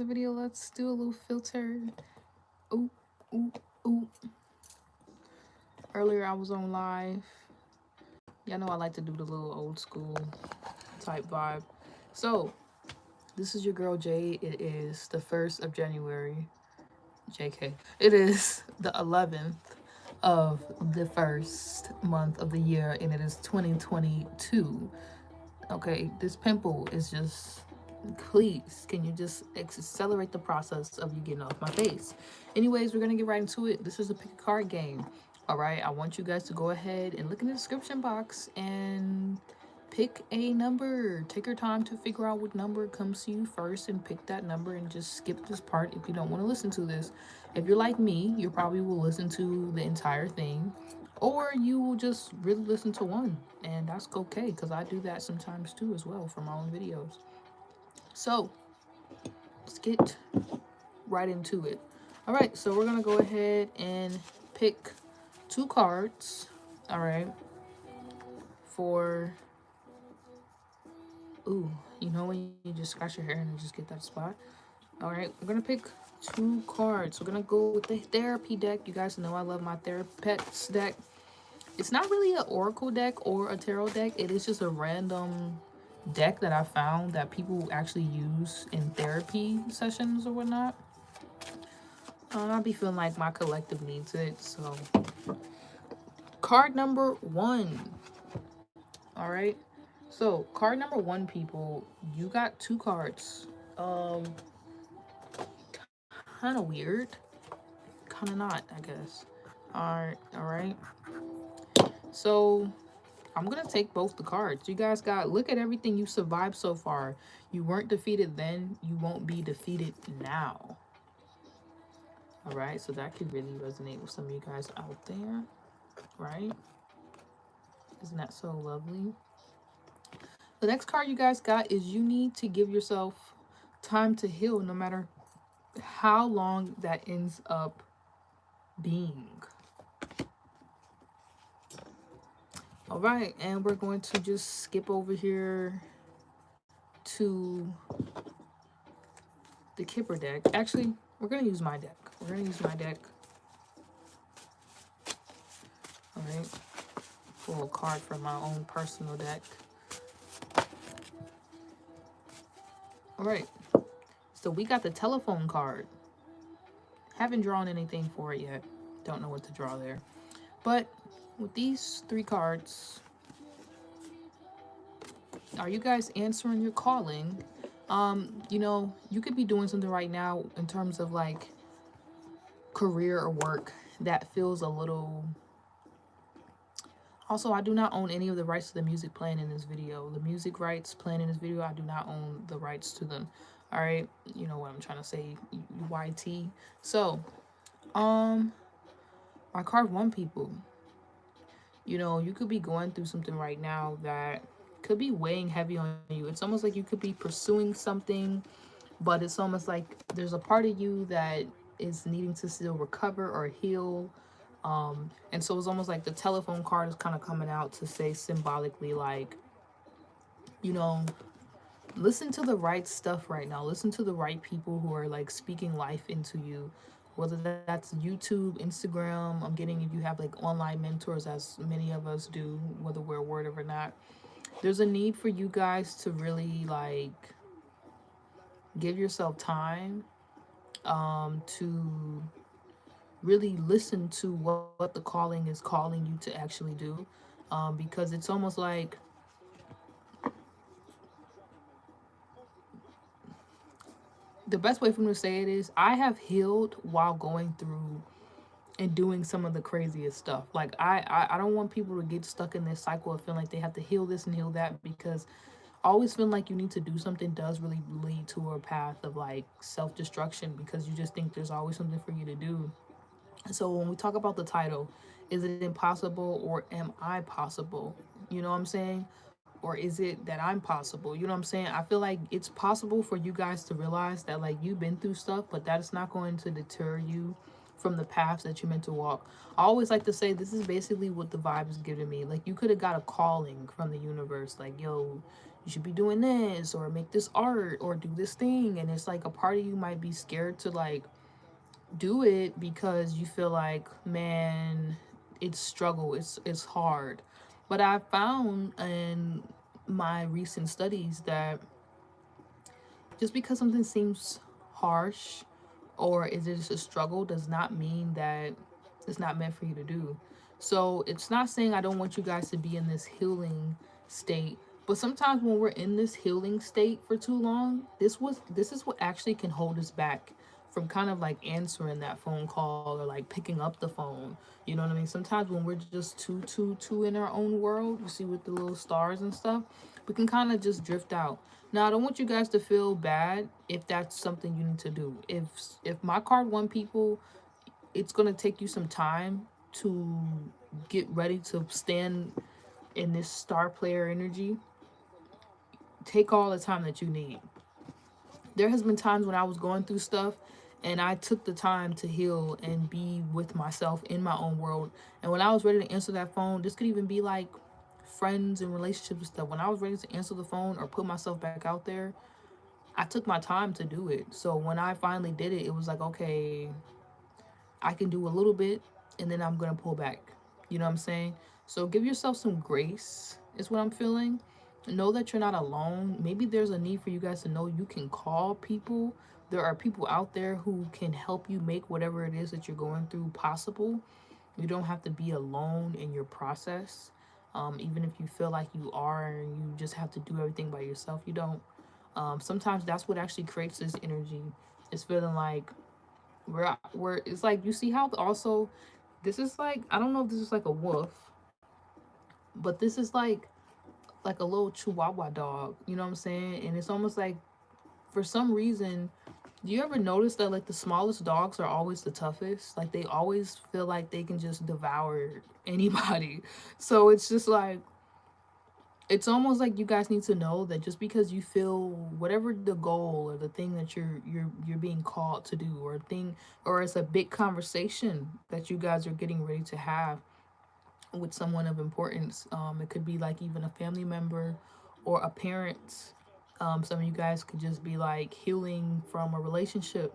another video. Let's do a little filter. Ooh, ooh, ooh. Earlier I was on live. Y'all know I like to do the little old school type vibe. So this is your girl Jade. It is the 1st of January. JK. It is the 11th of the 1st month of the year, and it is 2022. Okay, this pimple is just, please, can you just accelerate the process of you getting off my face? Anyways, we're gonna get right into it. This is a pick a card game. All right, I want you guys to go ahead and look in the description box and pick a number. Take your time to figure out what number comes to you first and pick that number, and just skip this part if you don't want to listen to this. If you're like me, you probably will listen to the entire thing, or you will just really listen to one, and that's okay, because I do that sometimes too as well for my own videos. So let's get right into it. All right, so we're gonna go ahead and pick 2 cards. All right, for, ooh, you know when you just scratch your hair and you just get that spot? All right, we're gonna pick 2 cards. We're gonna go with the therapy deck. You guys know I love my Therapex deck. It's not really an oracle deck or a tarot deck. It is just a random deck that I found that people actually use in therapy sessions or whatnot. I'll be feeling like my collective needs it. So card number 1. All right, so card number 1, people, you got 2 cards. Kind of weird, kind of not, I guess. All right, so I'm gonna take both the cards. You guys got, look at everything you survived so far. You weren't defeated then, you won't be defeated now. All right, so that could really resonate with some of you guys out there, right? Isn't that so lovely? The next card you guys got is you need to give yourself time to heal, no matter how long that ends up being. All right, and we're going to just skip over here to the Kipper deck. Actually, we're going to use my deck. All right, pull a card from my own personal deck. All right, so we got the telephone card. Haven't drawn anything for it yet. Don't know what to draw there. But with these 3 cards, are you guys answering your calling? You know, you could be doing something right now in terms of like career or work that feels a little... Also, I do not own any of the rights to the music playing in this video. The music rights playing in this video, I do not own the rights to them. All right, you know what I'm trying to say, YT. So my card 1, people, you know, you could be going through something right now that could be weighing heavy on you. It's almost like you could be pursuing something, but it's almost like there's a part of you that is needing to still recover or heal. And so it's almost like the telephone card is kind of coming out to say symbolically, like, you know, listen to the right stuff right now. Listen to the right people who are like speaking life into you, whether that's YouTube, Instagram. I'm getting, if you have like online mentors, as many of us do, whether we're aware or not, there's a need for you guys to really like give yourself time to really listen to what the calling is calling you to actually do, because it's almost like the best way for me to say it is I have healed while going through and doing some of the craziest stuff. Like I don't want people to get stuck in this cycle of feeling like they have to heal this and heal that, because always feeling like you need to do something does really lead to a path of like self-destruction, because you just think there's always something for you to do. So when we talk about the title, is it impossible or am I possible? You know what I'm saying? Or is it that I'm possible? You know what I'm saying? I feel like it's possible for you guys to realize that like you've been through stuff, but that is not going to deter you from the paths that you're meant to walk. I always like to say this is basically what the vibe is giving me. Like you could have got a calling from the universe, like, yo, you should be doing this, or make this art, or do this thing. And it's like a part of you might be scared to like do it because you feel like, man, it's struggle, it's hard. But I found in my recent studies that just because something seems harsh or is it just a struggle does not mean that it's not meant for you to do. So it's not saying I don't want you guys to be in this healing state, but sometimes when we're in this healing state for too long, this is what actually can hold us back from kind of like answering that phone call or like picking up the phone. You know what I mean? Sometimes when we're just too in our own world, you see with the little stars and stuff, we can kind of just drift out. Now, I don't want you guys to feel bad if that's something you need to do. If my card won people, it's gonna take you some time to get ready to stand in this star player energy. Take all the time that you need. There has been times when I was going through stuff and I took the time to heal and be with myself in my own world. And when I was ready to answer that phone, this could even be like friends and relationships and stuff. When I was ready to answer the phone or put myself back out there, I took my time to do it. So when I finally did it, it was like, okay, I can do a little bit and then I'm going to pull back. You know what I'm saying? So give yourself some grace, is what I'm feeling. Know that you're not alone. Maybe there's a need for you guys to know you can call people. There are people out there who can help you make whatever it is that you're going through possible. You don't have to be alone in your process. Even if you feel like you are and you just have to do everything by yourself, you don't. Sometimes that's what actually creates this energy. It's feeling like we're it's like, you see how also this is like, I don't know if this is like a wolf, but this is like a little chihuahua dog, you know what I'm saying? And it's almost like, for some reason, do you ever notice that like the smallest dogs are always the toughest? Like they always feel like they can just devour anybody. So it's just like, it's almost like you guys need to know that just because you feel whatever the goal or the thing that you're being called to do, or a thing, or it's a big conversation that you guys are getting ready to have with someone of importance. It could be like even a family member or a parent. Some of you guys could just be like healing from a relationship.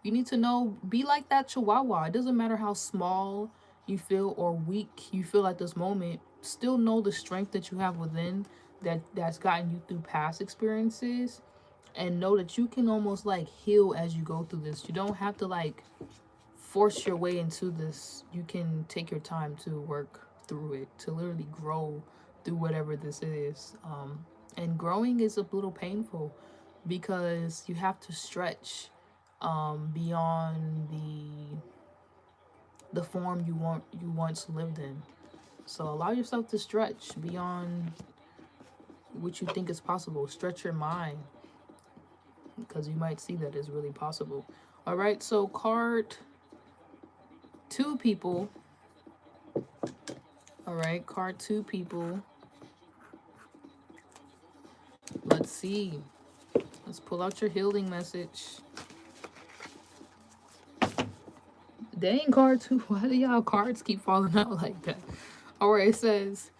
You need to know, be like that chihuahua. It doesn't matter how small you feel or weak you feel at this moment. Still know the strength that you have within, that's gotten you through past experiences, and know that you can almost like heal as you go through this. You don't have to like force your way into this. You can take your time to work through it, to literally grow through whatever this is. And growing is a little painful because you have to stretch beyond the form you once lived in. So allow yourself to stretch beyond what you think is possible. Stretch your mind, because you might see that is really possible. All right, so card 2 people. All right, card 2 people. Let's see. Let's pull out your healing message. Dang, card 2. Why do y'all cards keep falling out like that? All right, it says,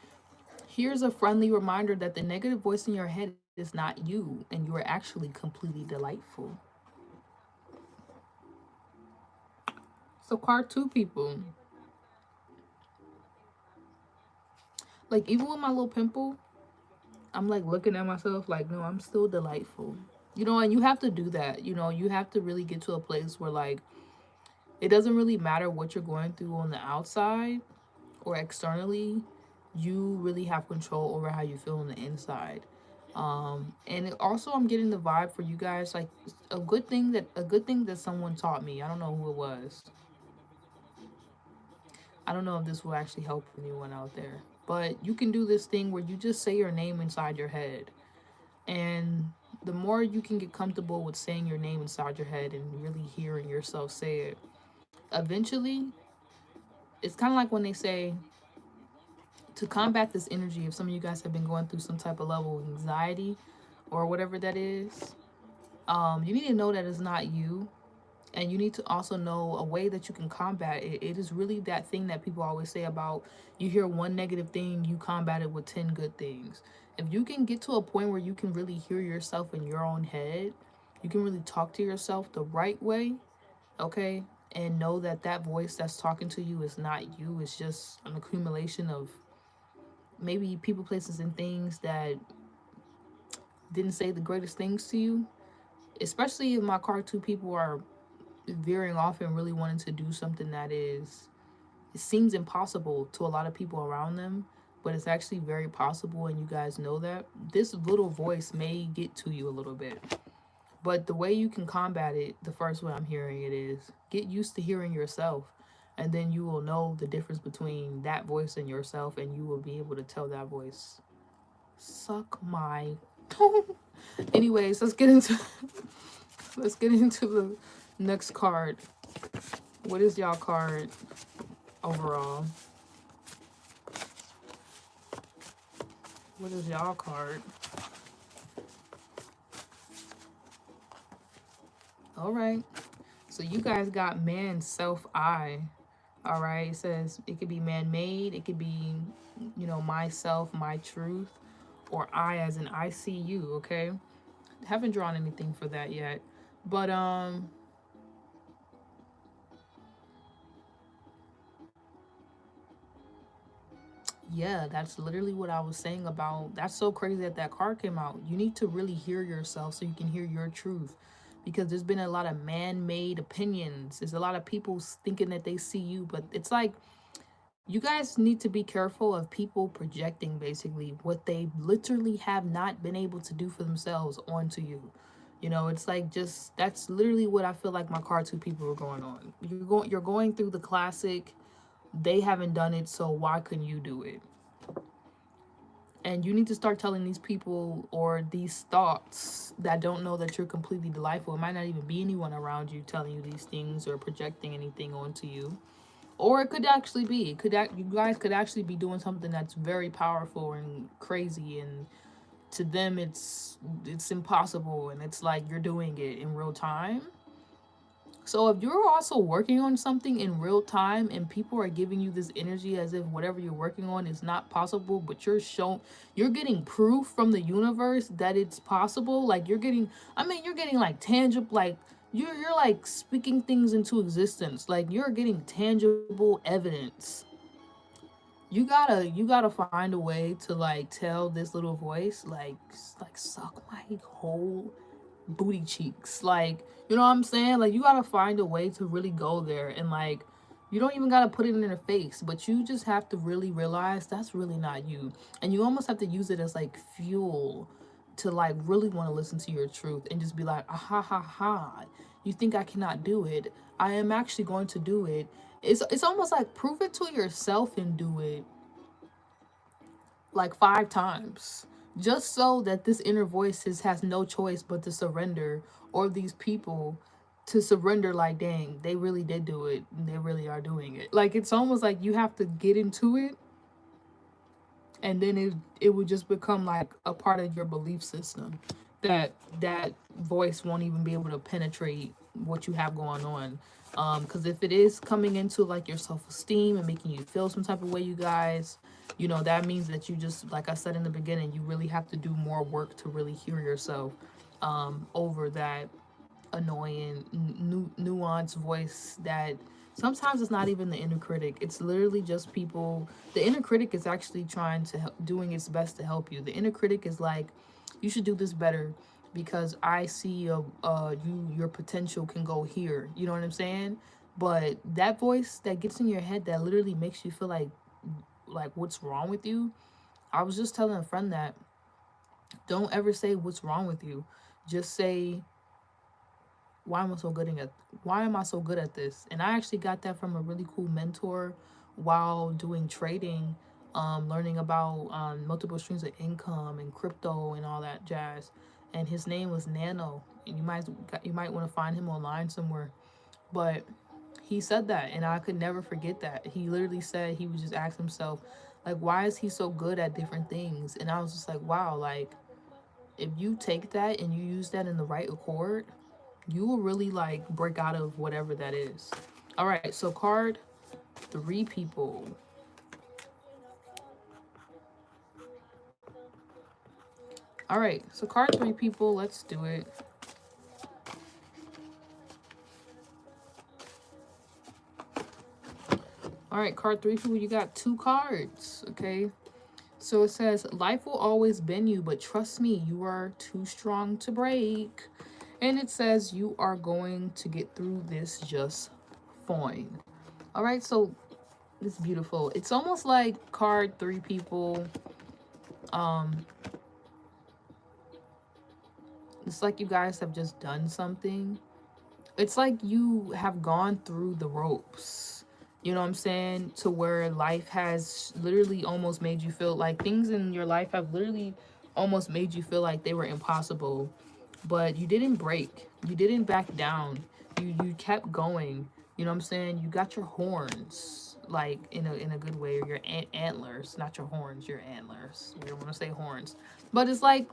here's a friendly reminder that the negative voice in your head is not you, and you are actually completely delightful. So card 2 people. Like, even with my little pimple, I'm like looking at myself like, no, I'm still delightful. You know, and you have to do that. You know, you have to really get to a place where like, it doesn't really matter what you're going through on the outside or externally. You really have control over how you feel on the inside. And also, I'm getting the vibe for you guys, like a good thing that someone taught me. I don't know who it was. I don't know if this will actually help anyone out there, but you can do this thing where you just say your name inside your head. And the more you can get comfortable with saying your name inside your head and really hearing yourself say it, eventually, it's kind of like when they say, to combat this energy, if some of you guys have been going through some type of level of anxiety or whatever that is, you need to know that it's not you. And you need to also know a way that you can combat it. It is really that thing that people always say about, you hear one negative thing, you combat it with 10 good things. If you can get to a point where you can really hear yourself in your own head, you can really talk to yourself the right way, okay, and know that that voice that's talking to you is not you. It's just an accumulation of maybe people, places, and things that didn't say the greatest things to you. Especially if my card two people are veering off and really wanting to do something that is, it seems impossible to a lot of people around them, but it's actually very possible, and you guys know that. This little voice may get to you a little bit. But the way you can combat it, the first way I'm hearing it is get used to hearing yourself. And then you will know the difference between that voice and yourself, and you will be able to tell that voice, suck my. Anyways, let's get into the next card. What is y'all card overall? What is y'all card? All right. So you guys got man, self-I. All right. It says it could be man-made. It could be, you know, myself, my truth, or I as in I see you. Okay. Haven't drawn anything for that yet. But, yeah, that's literally what I was saying about. That's so crazy that that card came out. You need to really hear yourself so you can hear your truth, because there's been a lot of man-made opinions. There's a lot of people thinking that they see you, but it's like you guys need to be careful of people projecting basically what they literally have not been able to do for themselves onto you. You know, it's like, just that's literally what I feel like my card two people are going on. You're going through the classic, they haven't done it, so why couldn't you do it? And you need to start telling these people or these thoughts that don't know that you're completely delightful. It might not even be anyone around you telling you these things or projecting anything onto you. Or it could actually be. You guys could actually be doing something that's very powerful and crazy, and to them it's impossible, and it's like you're doing it in real time. So if you're also working on something in real time and people are giving you this energy as if whatever you're working on is not possible, but you're getting proof from the universe that it's possible. Like you're getting like tangible, like you're like speaking things into existence. Like you're getting tangible evidence. You gotta find a way to like tell this little voice like suck my whole booty cheeks, like, you know what I'm saying? Like you gotta find a way to really go there, and like you don't even gotta put it in their face, but you just have to really realize that's really not you, and you almost have to use it as like fuel to like really want to listen to your truth and just be like, ah, ha ha ha, you think I cannot do it? I am actually going to do it. It's almost like prove it to yourself and do it like 5 times, just so that this inner voice has no choice but to surrender, or these people to surrender, like dang, they really did do it and they really are doing it. Like it's almost like you have to get into it, and then it would just become like a part of your belief system, that that voice won't even be able to penetrate what you have going on. Because if it is coming into like your self-esteem and making you feel some type of way, you guys, you know, that means that you just, like I said in the beginning, you really have to do more work to really hear yourself, over that annoying nuanced voice that sometimes it's not even the inner critic. It's literally just people. The inner critic is actually trying to doing its best to help you. The inner critic is like, you should do this better because I see your potential can go here. You know what I'm saying? But that voice that gets in your head that literally makes you feel like what's wrong with you. I was just telling a friend that don't ever say what's wrong with you. Just say, why am I so good at this? And I actually got that from a really cool mentor while doing trading, learning about multiple streams of income and crypto and all that jazz. And his name was Nano. And you might want to find him online somewhere. But he said that, and I could never forget that. He literally said he would just ask himself, like, why is he so good at different things? And I was just like, wow, like, if you take that and you use that in the right accord, you will really like break out of whatever that is. All right, so card 3 people. All right, so card 3, people, let's do it. All right, card 3, people, you got 2 cards, okay? So it says, life will always bend you, but trust me, you are too strong to break. And it says, you are going to get through this just fine. All right, so it's beautiful. It's almost like card 3, people. It's like you guys have just done something. It's like you have gone through the ropes. You know what I'm saying? To where life has literally almost made you feel like things in your life have literally almost made you feel like they were impossible. But you didn't break. You didn't back down. You kept going. You know what I'm saying? You got your horns, like in a good way, or your antlers, not your horns, your antlers. We don't want to say horns. But it's like,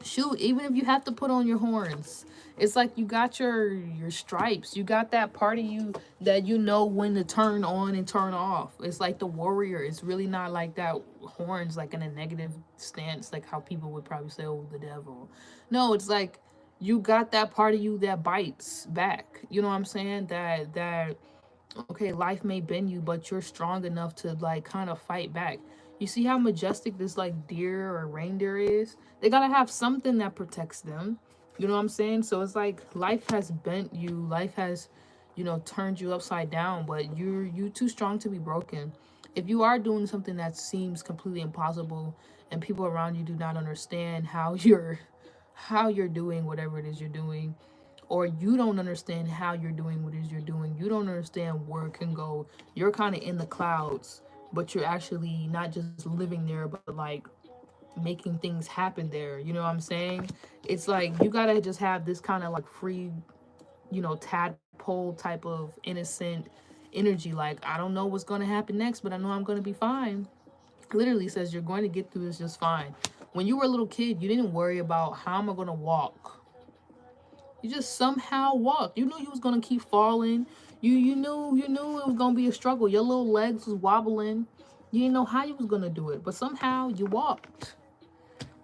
shoot, even if you have to put on your horns, it's like you got your stripes. You got that part of you that you know when to turn on and turn off. It's like the warrior. It's really not like that horns like in a negative stance, like how people would probably say, oh, the devil. No, it's like you got that part of you that bites back. You know what I'm saying? That okay, life may bend you, but you're strong enough to like kind of fight back. You see how majestic this like deer or reindeer is? They gotta have something that protects them. You know what I'm saying? So it's like life has bent you, life has, you know, turned you upside down, but you too strong to be broken. If you are doing something that seems completely impossible and people around you do not understand how you're doing whatever it is you're doing, or you don't understand how you're doing what it is you're doing, you don't understand where it can go, you're kind of in the clouds, but you're actually not just living there, but like making things happen there. You know what I'm saying? It's like you gotta just have this kind of like free, you know, tadpole type of innocent energy. Like, I don't know what's gonna happen next, but I know I'm gonna be fine. Literally says you're going to get through this just fine. When you were a little kid, you didn't worry about how am I gonna walk. You just somehow walked. You knew you was gonna keep falling. You knew it was gonna be a struggle. Your little legs was wobbling. You didn't know how you was gonna do it, but somehow you walked.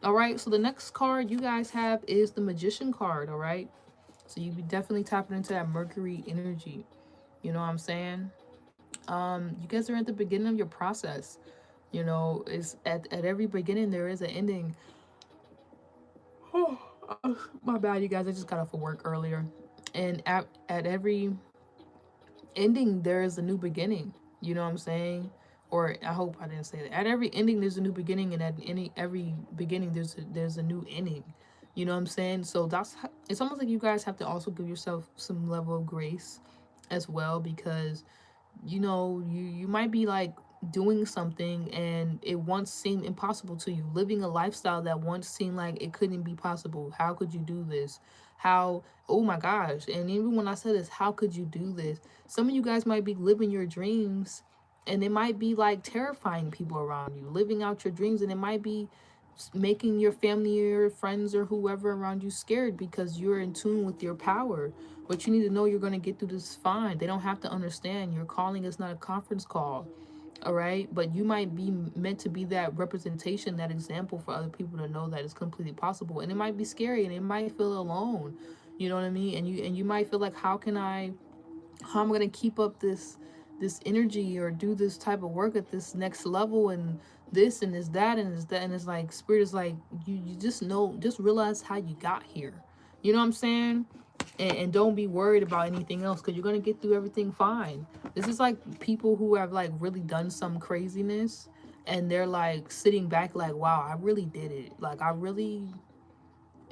All right. So the next card you guys have is the Magician card. All right. So you be definitely tapping into that Mercury energy. You know what I'm saying? You guys are at the beginning of your process. You know, it's at every beginning there is an ending. Oh, my bad, you guys. I just got off of work earlier, and at every ending there is a new beginning. You know what I'm saying? Or I hope I didn't say that. At every ending there's a new beginning, and at every beginning there's a new ending. You know what I'm saying? So it's almost like you guys have to also give yourself some level of grace as well, because you know you might be like doing something and it once seemed impossible to you, living a lifestyle that once seemed like it couldn't be possible. How could you do this? How, oh my gosh. And even when I said this, how could you do this, some of you guys might be living your dreams and it might be like terrifying people around you, living out your dreams, and it might be making your family or your friends or whoever around you scared because you're in tune with your power. But you need to know you're going to get through this fine. They don't have to understand. Your calling is not a conference call. All right. But you might be meant to be that representation, that example for other people to know that it's completely possible. And it might be scary and it might feel alone. You know what I mean? And you might feel like, how am I going to keep up this energy or do this type of work at this next level, and this and is that and is that, and it's like spirit is like, you just know, just realize how you got here. You know what I'm saying? And don't be worried about anything else, because you're going to get through everything fine. This is like people who have like really done some craziness and they're like sitting back like, wow, I really did it. Like, I really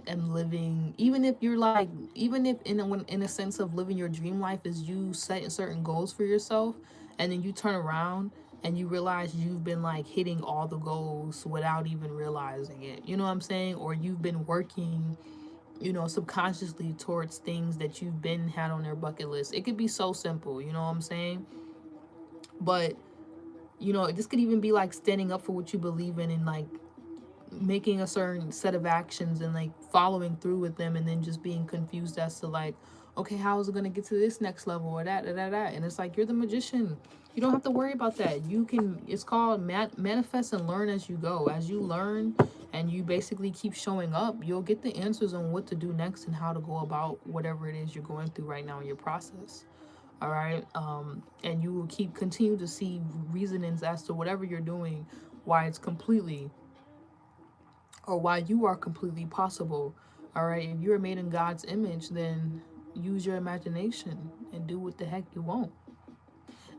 am living. Even if you're like, even if in a sense of living your dream life is you setting certain goals for yourself, and then you turn around and you realize you've been like hitting all the goals without even realizing it. You know what I'm saying? Or you've been working, you know, subconsciously towards things that you've been had on their bucket list. It could be so simple, you know what I'm saying? But you know, this could even be like standing up for what you believe in and like making a certain set of actions and like following through with them, and then just being confused as to like, okay, how is it going to get to this next level or that. And it's like, you're the magician. You don't have to worry about that. You can, it's called manifest and learn as you go. As you learn and you basically keep showing up, you'll get the answers on what to do next and how to go about whatever it is you're going through right now in your process. All right. And you will continue to see reasonings as to whatever you're doing, why it's completely, or why you are completely possible. All right. If you are made in God's image, then use your imagination and do what the heck you want.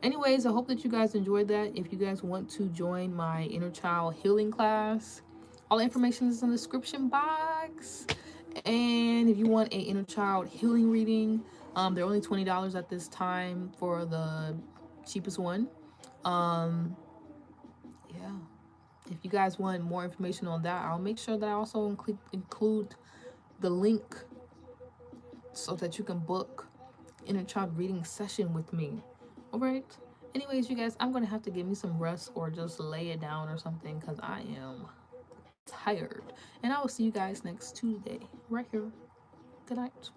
Anyways, I hope that you guys enjoyed that. If you guys want to join my inner child healing class, all the information is in the description box. And if you want an inner child healing reading, they're only $20 at this time for the cheapest one. Yeah. If you guys want more information on that, I'll make sure that I also include the link so that you can book inner child reading session with me. All right. Anyways, you guys, I'm gonna have to give me some rest or just lay it down or something because I am tired. And I will see you guys next Tuesday right here. Good night.